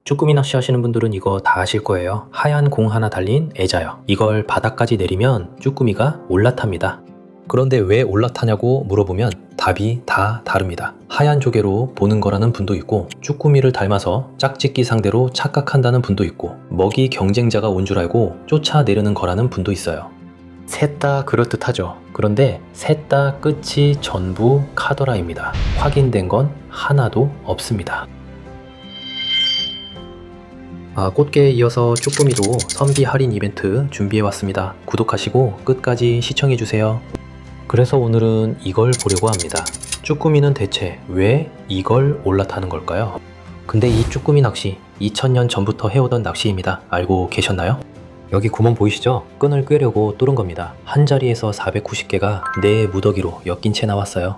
쭈꾸미 낚시 하시는 분들은 이거 다 아실 거예요. 하얀 공 하나 달린 애자요. 이걸 바닥까지 내리면 쭈꾸미가 올라탑니다. 그런데 왜 올라타냐고 물어보면 답이 다 다릅니다. 하얀 조개로 보는 거라는 분도 있고, 쭈꾸미를 닮아서 짝짓기 상대로 착각한다는 분도 있고, 먹이 경쟁자가 온 줄 알고 쫓아내려는 거라는 분도 있어요. 셋 다 그럴듯하죠. 그런데 셋 다 끝이 전부 카더라입니다. 확인된 건 하나도 없습니다. 꽃게에 이어서 쭈꾸미도 선비 할인 이벤트 준비해왔습니다. 구독하시고 끝까지 시청해주세요. 그래서 오늘은 이걸 보려고 합니다. 쭈꾸미는 대체 왜 이걸 올라타는 걸까요? 근데 이 쭈꾸미 낚시 2000년 전부터 해오던 낚시입니다. 알고 계셨나요? 여기 구멍 보이시죠? 끈을 꿰려고 뚫은 겁니다. 한 자리에서 490개가 네 무더기로 엮인 채 나왔어요.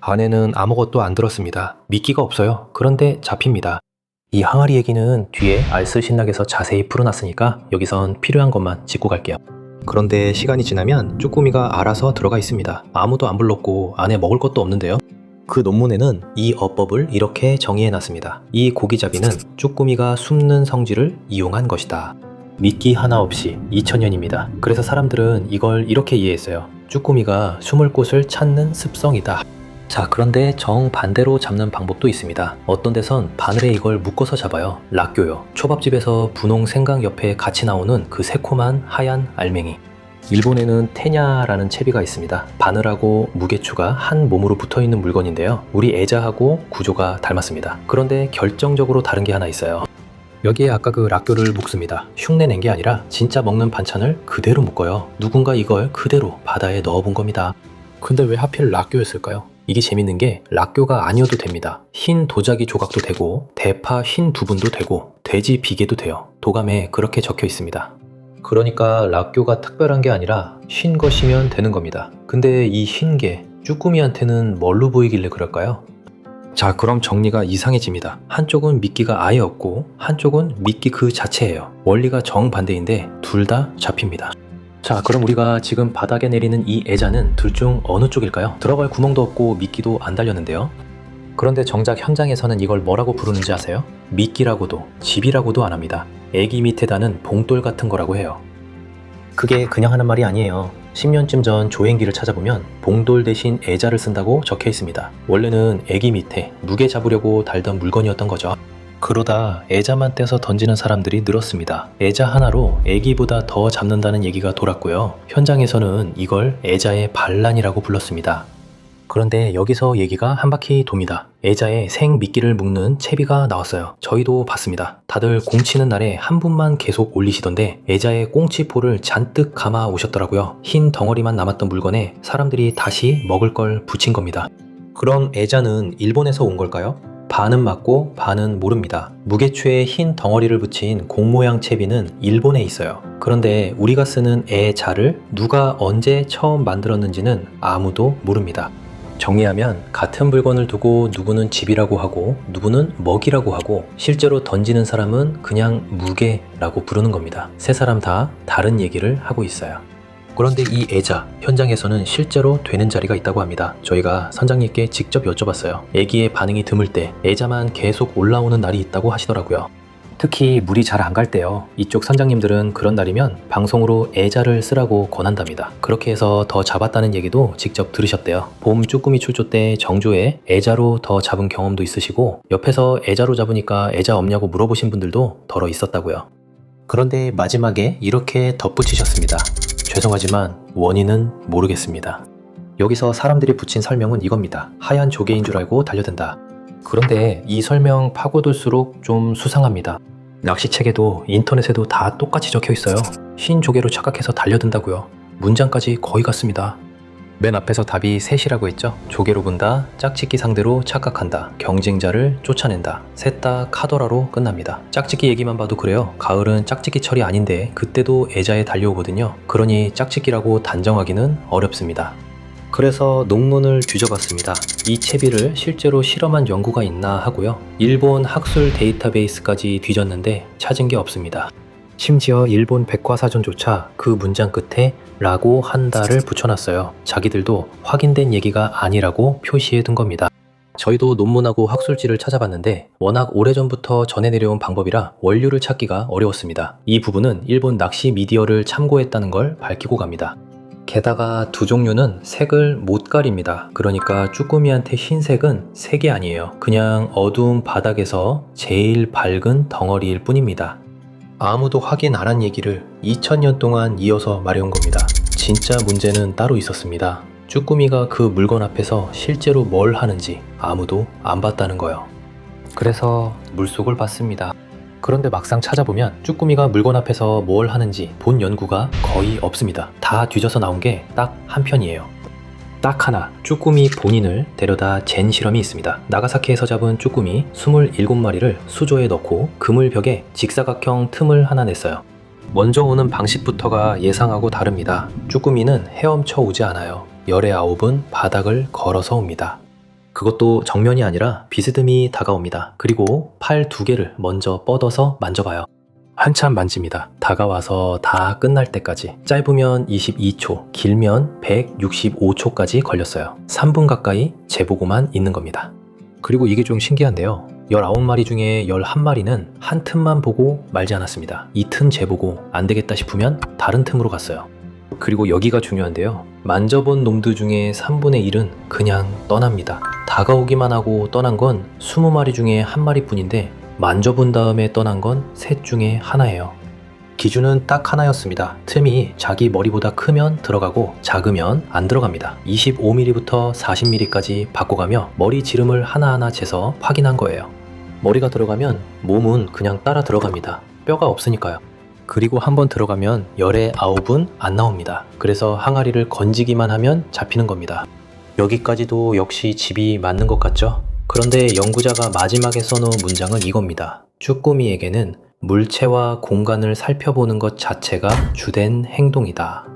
안에는 아무것도 안 들었습니다. 미끼가 없어요. 그런데 잡힙니다. 이 항아리 얘기는 뒤에 알쓸신낙에서 자세히 풀어놨으니까 여기선 필요한 것만 짚고 갈게요. 그런데 시간이 지나면 쭈꾸미가 알아서 들어가 있습니다. 아무도 안 불렀고 안에 먹을 것도 없는데요. 그 논문에는 이 어법을 이렇게 정의해놨습니다. 이 고기잡이는 쭈꾸미가 숨는 성질을 이용한 것이다. 미끼 하나 없이 2000년입니다. 그래서 사람들은 이걸 이렇게 이해했어요. 쭈꾸미가 숨을 곳을 찾는 습성이다. 자, 그런데 정반대로 잡는 방법도 있습니다. 어떤 데선 바늘에 이걸 묶어서 잡아요. 락교요. 초밥집에서 분홍 생강 옆에 같이 나오는 그 새콤한 하얀 알맹이. 일본에는 테냐라는 채비가 있습니다. 바늘하고 무게추가 한 몸으로 붙어있는 물건인데요. 우리 애자하고 구조가 닮았습니다. 그런데 결정적으로 다른 게 하나 있어요. 여기에 아까 그 락교를 묶습니다. 흉내낸 게 아니라 진짜 먹는 반찬을 그대로 묶어요. 누군가 이걸 그대로 바다에 넣어본 겁니다. 근데 왜 하필 락교였을까요? 이게 재밌는 게 락교가 아니어도 됩니다. 흰 도자기 조각도 되고 대파 흰 두분도 되고 돼지 비계도 돼요. 도감에 그렇게 적혀 있습니다. 그러니까 락교가 특별한 게 아니라 흰 것이면 되는 겁니다. 근데 이 흰 게 쭈꾸미한테는 뭘로 보이길래 그럴까요? 자, 그럼 정리가 이상해집니다. 한쪽은 미끼가 아예 없고 한쪽은 미끼 그 자체예요. 원리가 정반대인데 둘 다 잡힙니다. 자, 그럼 우리가 지금 바닥에 내리는 이 애자는 둘 중 어느 쪽일까요? 들어갈 구멍도 없고 미끼도 안 달렸는데요. 그런데 정작 현장에서는 이걸 뭐라고 부르는지 아세요? 미끼라고도 집이라고도 안 합니다. 애기 밑에 다는 봉돌 같은 거라고 해요. 그게 그냥 하는 말이 아니에요. 10년쯤 전 조행기를 찾아보면 봉돌 대신 애자를 쓴다고 적혀 있습니다. 원래는 애기 밑에 무게 잡으려고 달던 물건이었던 거죠. 그러다 애자만 떼서 던지는 사람들이 늘었습니다. 애자 하나로 애기보다 더 잡는다는 얘기가 돌았고요. 현장에서는 이걸 애자의 반란이라고 불렀습니다. 그런데 여기서 얘기가 한 바퀴 돕니다. 애자에 생 미끼를 묶는 채비가 나왔어요. 저희도 봤습니다. 다들 공치는 날에 한 분만 계속 올리시던데 애자에 꽁치포를 잔뜩 감아 오셨더라고요. 흰 덩어리만 남았던 물건에 사람들이 다시 먹을 걸 붙인 겁니다. 그럼 애자는 일본에서 온 걸까요? 반은 맞고 반은 모릅니다. 무게추에 흰 덩어리를 붙인 공 모양 채비는 일본에 있어요. 그런데 우리가 쓰는 애자를 누가 언제 처음 만들었는지는 아무도 모릅니다. 정리하면 같은 물건을 두고 누구는 집이라고 하고 누구는 먹이라고 하고 실제로 던지는 사람은 그냥 무게라고 부르는 겁니다. 세 사람 다 다른 얘기를 하고 있어요. 그런데 이 애자, 현장에서는 실제로 되는 자리가 있다고 합니다. 저희가 선장님께 직접 여쭤봤어요. 애기의 반응이 드물 때 애자만 계속 올라오는 날이 있다고 하시더라고요. 특히 물이 잘 안 갈 때요. 이쪽 선장님들은 그런 날이면 방송으로 애자를 쓰라고 권한답니다. 그렇게 해서 더 잡았다는 얘기도 직접 들으셨대요. 봄 쭈꾸미 출조 때 정조에 애자로 더 잡은 경험도 있으시고 옆에서 애자로 잡으니까 애자 없냐고 물어보신 분들도 덜어 있었다고요. 그런데 마지막에 이렇게 덧붙이셨습니다. 죄송하지만 원인은 모르겠습니다. 여기서 사람들이 붙인 설명은 이겁니다. 하얀 조개인 줄 알고 달려든다. 그런데 이 설명 파고들수록 좀 수상합니다. 낚시책에도 인터넷에도 다 똑같이 적혀 있어요. 흰 조개로 착각해서 달려든다고요. 문장까지 거의 같습니다. 맨 앞에서 답이 셋이라고 했죠. 조개로 본다, 짝짓기 상대로 착각한다, 경쟁자를 쫓아낸다. 셋 다 카더라로 끝납니다. 짝짓기 얘기만 봐도 그래요. 가을은 짝짓기 철이 아닌데 그때도 애자에 달려오거든요. 그러니 짝짓기라고 단정하기는 어렵습니다. 그래서 논문을 뒤져봤습니다. 이 채비를 실제로 실험한 연구가 있나 하고요. 일본 학술 데이터베이스까지 뒤졌는데 찾은 게 없습니다. 심지어 일본 백과사전조차 그 문장 끝에 라고 한다를 붙여놨어요. 자기들도 확인된 얘기가 아니라고 표시해 둔 겁니다. 저희도 논문하고 학술지를 찾아봤는데 워낙 오래전부터 전해 내려온 방법이라 원료를 찾기가 어려웠습니다. 이 부분은 일본 낚시 미디어를 참고했다는 걸 밝히고 갑니다. 게다가 두 종류는 색을 못 가립니다. 그러니까 쭈꾸미한테 흰색은 색이 아니에요. 그냥 어두운 바닥에서 제일 밝은 덩어리일 뿐입니다. 아무도 확인 안 한 얘기를 2000년 동안 이어서 말해온 겁니다. 진짜 문제는 따로 있었습니다. 쭈꾸미가 그 물건 앞에서 실제로 뭘 하는지 아무도 안 봤다는 거예요. 그래서 물속을 봤습니다. 그런데 막상 찾아보면 쭈꾸미가 물건 앞에서 뭘 하는지 본 연구가 거의 없습니다. 다 뒤져서 나온 게 딱 한 편이에요. 딱 하나, 쭈꾸미 본인을 데려다 잰 실험이 있습니다. 나가사키에서 잡은 쭈꾸미 27마리를 수조에 넣고 그물벽에 직사각형 틈을 하나 냈어요. 먼저 오는 방식부터가 예상하고 다릅니다. 쭈꾸미는 헤엄쳐 오지 않아요. 열의 아홉은 바닥을 걸어서 옵니다. 그것도 정면이 아니라 비스듬히 다가옵니다. 그리고 팔 두 개를 먼저 뻗어서 만져봐요. 한참 만집니다. 다가와서 다 끝날 때까지. 짧으면 22초, 길면 165초까지 걸렸어요. 3분 가까이 재보고만 있는 겁니다. 그리고 이게 좀 신기한데요. 19마리 중에 11마리는 한 틈만 보고 말지 않았습니다. 이 틈 재보고 안 되겠다 싶으면 다른 틈으로 갔어요. 그리고 여기가 중요한데요. 만져본 놈들 중에 3분의 1은 그냥 떠납니다. 다가오기만 하고 떠난 건 20마리 중에 한 마리뿐인데 만져본 다음에 떠난 건 셋 중에 하나예요. 기준은 딱 하나였습니다. 틈이 자기 머리보다 크면 들어가고 작으면 안 들어갑니다. 25mm부터 40mm까지 바꿔가며 머리 지름을 하나하나 재서 확인한 거예요. 머리가 들어가면 몸은 그냥 따라 들어갑니다. 뼈가 없으니까요. 그리고 한번 들어가면 열의 아홉은 안 나옵니다. 그래서 항아리를 건지기만 하면 잡히는 겁니다. 여기까지도 역시 집이 맞는 것 같죠? 그런데 연구자가 마지막에 써놓은 문장은 이겁니다. 쭈꾸미에게는 물체와 공간을 살펴보는 것 자체가 주된 행동이다.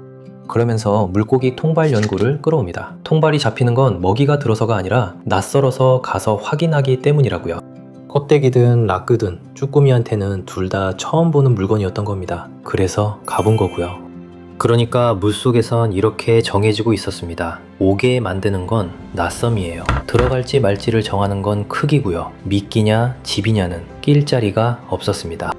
그러면서 물고기 통발 연구를 끌어옵니다. 통발이 잡히는 건 먹이가 들어서가 아니라 낯설어서 가서 확인하기 때문이라고요. 껍데기든 라끄든 쭈꾸미한테는 둘 다 처음 보는 물건이었던 겁니다. 그래서 가본 거고요. 그러니까 물속에선 이렇게 정해지고 있었습니다. 오게 만드는 건 낯섦이에요. 들어갈지 말지를 정하는 건 크기고요. 미끼냐 집이냐는 낄 자리가 없었습니다.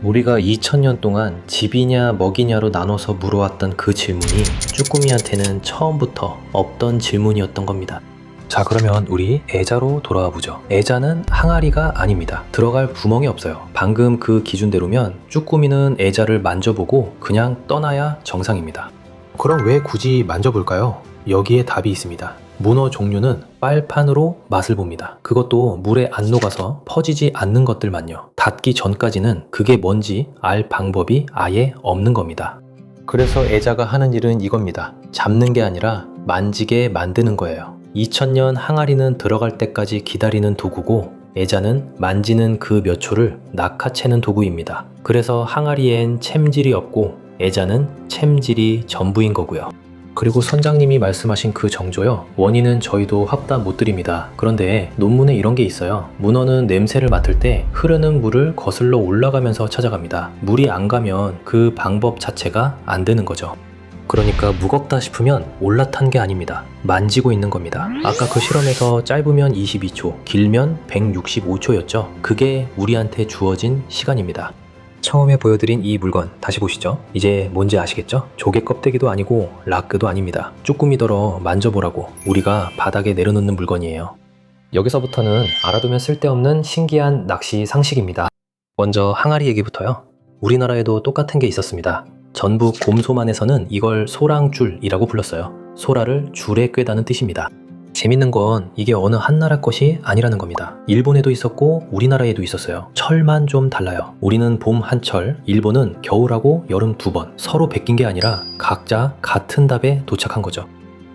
우리가 2000년 동안 집이냐 먹이냐로 나눠서 물어왔던 그 질문이 쭈꾸미한테는 처음부터 없던 질문이었던 겁니다. 자, 그러면 우리 애자로 돌아와 보죠. 애자는 항아리가 아닙니다. 들어갈 구멍이 없어요. 방금 그 기준대로면 쭈꾸미는 애자를 만져보고 그냥 떠나야 정상입니다. 그럼 왜 굳이 만져볼까요? 여기에 답이 있습니다. 문어 종류는 빨판으로 맛을 봅니다. 그것도 물에 안 녹아서 퍼지지 않는 것들만요. 닿기 전까지는 그게 뭔지 알 방법이 아예 없는 겁니다. 그래서 애자가 하는 일은 이겁니다. 잡는 게 아니라 만지게 만드는 거예요. 2000년 항아리는 들어갈 때까지 기다리는 도구고 애자는 만지는 그 몇 초를 낚아채는 도구입니다. 그래서 항아리엔 챔질이 없고 애자는 챔질이 전부인 거고요. 그리고 선장님이 말씀하신 그 정조요. 원인은 저희도 확답 못 드립니다. 그런데 논문에 이런 게 있어요. 문어는 냄새를 맡을 때 흐르는 물을 거슬러 올라가면서 찾아갑니다. 물이 안 가면 그 방법 자체가 안 되는 거죠. 그러니까 무겁다 싶으면 올라탄 게 아닙니다. 만지고 있는 겁니다. 아까 그 실험에서 짧으면 22초, 길면 165초였죠. 그게 우리한테 주어진 시간입니다. 처음에 보여드린 이 물건 다시 보시죠. 이제 뭔지 아시겠죠? 조개 껍데기도 아니고 라크도 아닙니다. 쭈꾸미더러 만져보라고 우리가 바닥에 내려놓는 물건이에요. 여기서부터는 알아두면 쓸데없는 신기한 낚시 상식입니다. 먼저 항아리 얘기부터요. 우리나라에도 똑같은 게 있었습니다. 전북 곰소만에서는 이걸 소랑줄이라고 불렀어요. 소라를 줄에 꿰다는 뜻입니다. 재밌는 건 이게 어느 한 나라 것이 아니라는 겁니다. 일본에도 있었고 우리나라에도 있었어요. 철만 좀 달라요. 우리는 봄 한 철, 일본은 겨울하고 여름 두 번. 서로 베낀 게 아니라 각자 같은 답에 도착한 거죠.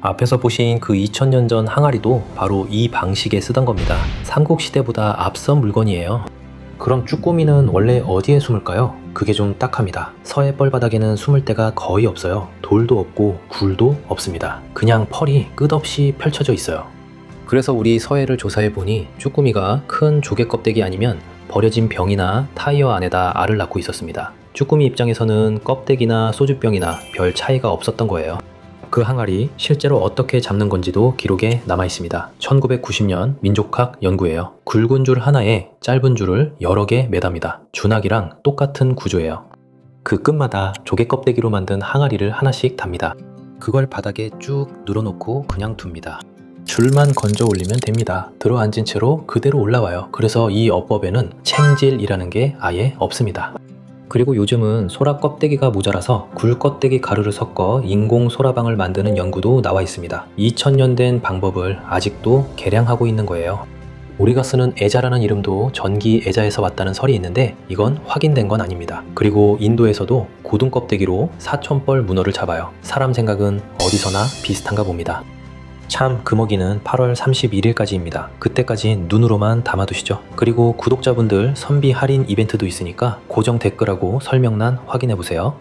앞에서 보신 그 2000년 전 항아리도 바로 이 방식에 쓰던 겁니다. 삼국시대보다 앞선 물건이에요. 그럼 쭈꾸미는 원래 어디에 숨을까요? 그게 좀 딱합니다. 서해 뻘바닥에는 숨을 데가 거의 없어요. 돌도 없고 굴도 없습니다. 그냥 펄이 끝없이 펼쳐져 있어요. 그래서 우리 서해를 조사해보니 쭈꾸미가 큰 조개 껍데기 아니면 버려진 병이나 타이어 안에다 알을 낳고 있었습니다. 쭈꾸미 입장에서는 껍데기나 소주병이나 별 차이가 없었던 거예요. 그 항아리 실제로 어떻게 잡는 건지도 기록에 남아 있습니다. 1990년 민족학 연구예요. 굵은 줄 하나에 짧은 줄을 여러 개 매답니다. 준하기랑 똑같은 구조예요. 그 끝마다 조개 껍데기로 만든 항아리를 하나씩 답니다. 그걸 바닥에 쭉 늘어놓고 그냥 둡니다. 줄만 건져 올리면 됩니다. 들어앉은 채로 그대로 올라와요. 그래서 이 어법에는 챙질이라는 게 아예 없습니다. 그리고 요즘은 소라 껍데기가 모자라서 굴 껍데기 가루를 섞어 인공 소라방을 만드는 연구도 나와 있습니다. 2000년 된 방법을 아직도 개량하고 있는 거예요. 우리가 쓰는 애자라는 이름도 전기 애자에서 왔다는 설이 있는데 이건 확인된 건 아닙니다. 그리고 인도에서도 고등 껍데기로 사촌벌 문어를 잡아요. 사람 생각은 어디서나 비슷한가 봅니다. 참 금어기는 8월 31일까지입니다. 그때까지 눈으로만 담아두시죠. 그리고 구독자분들 선비 할인 이벤트도 있으니까 고정 댓글하고 설명란 확인해보세요.